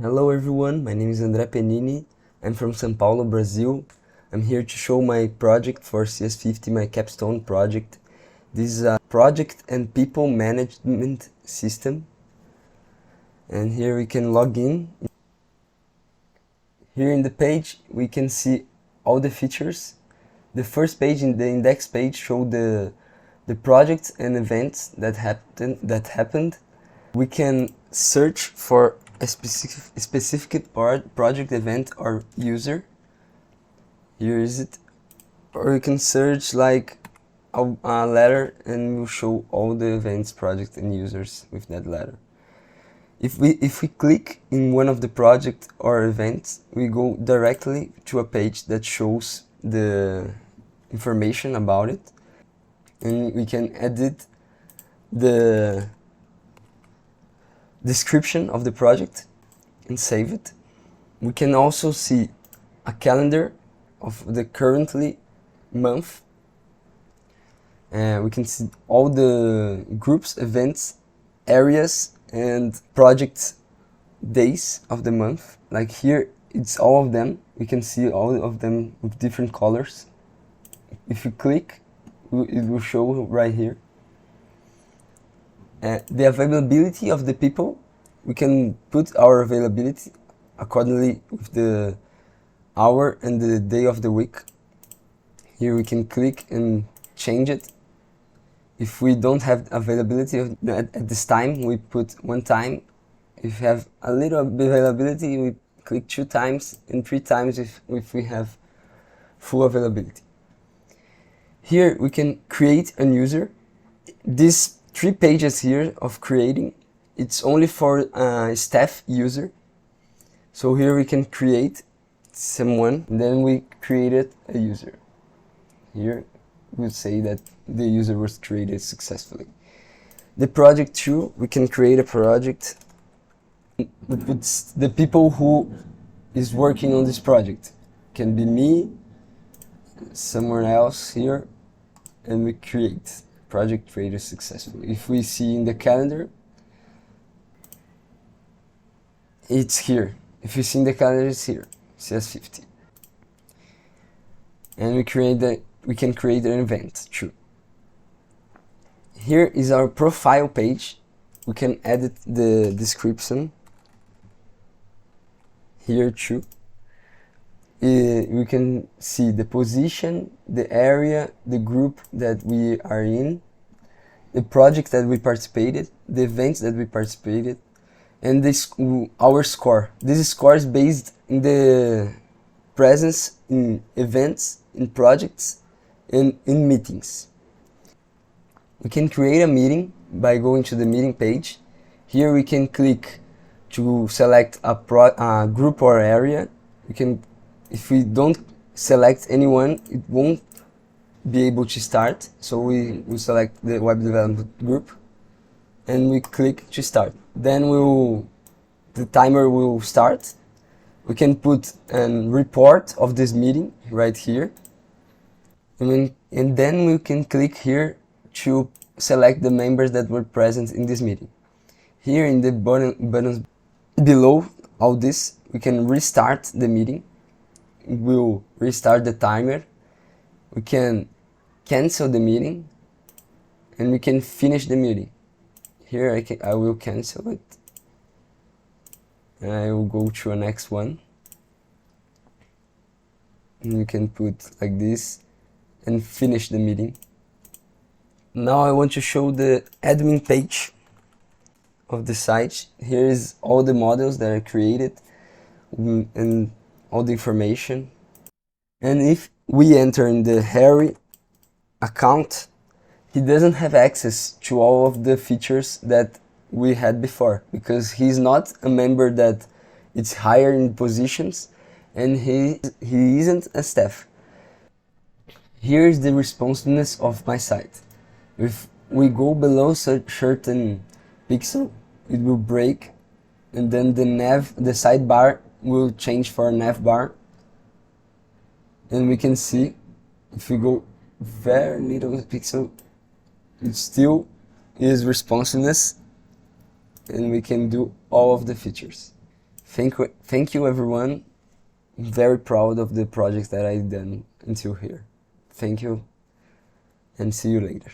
Hello everyone, my name is André Penini. I'm from São Paulo, Brazil. I'm here to show my project for CS50, my capstone project. This is a project and people management system. And here we can log in. Here in the page we can see all the features. The first page, in the index page, show the projects and events that happened. We can search for a specific project, event, or user. Here is it. Or you can search like a letter and we'll show all the events, projects, and users with that letter. If we click in one of the project or events, we go directly to a page that shows the information about it, and we can edit the description of the project and save it. We can also see a calendar of the currently month. We can see all the groups, events, areas, and project days of the month. Like here, it's all of them. We can see all of them with different colors. If you click, it will show right here. The availability of the people, we can put our availability accordingly with the hour and the day of the week. Here we can click and change it. If we don't have availability at this time, we put 1 time. If we have a little availability, we click 2 times, and 3 times if we have full availability. Here we can create a user. These 3 pages here of creating, it's only for staff user. So here we can create someone, and then we created a user. Here we'll say that the user was created successfully. The project too, we can create a project. It's the people who is working on this project. Can be me, someone else here, and we create project created successfully. If we see in the calendar, it's here. If you see in the calendar, it's here, CS50. And we can create an event too. Here is our profile page. We can edit the description here too. We can see the position, the area, the group that we are in, the project that we participated, the events that we participated, and our score. This score is based in the presence in events, in projects, and in meetings. We can create a meeting by going to the meeting page. Here we can click to select a group or area. If we don't select anyone, it won't be able to start. So we select the web development group and we click to start. Then the timer will start. We can put a report of this meeting right here. And then we can click here to select the members that were present in this meeting. Here in the buttons below all this, we can restart the meeting. We'll restart the timer. We can cancel the meeting, and we can finish the meeting. Here I will cancel it, and I will go to the next one. And we can put like this and finish the meeting. Now I want to show the admin page of the site. Here is all the models that I created and all the information. And if we enter in the Harry account, he doesn't have access to all of the features that we had before, because he's not a member that it's higher in positions, and he isn't a staff. Here is the responsiveness of my site. If we go below certain pixel, it will break, and then the sidebar will change for a nav bar. And we can see, if we go very little pixel, it still is responsiveness, and we can do all of the features. Thank you everyone. I'm very proud of the projects that I've done until here. Thank you, and see you later.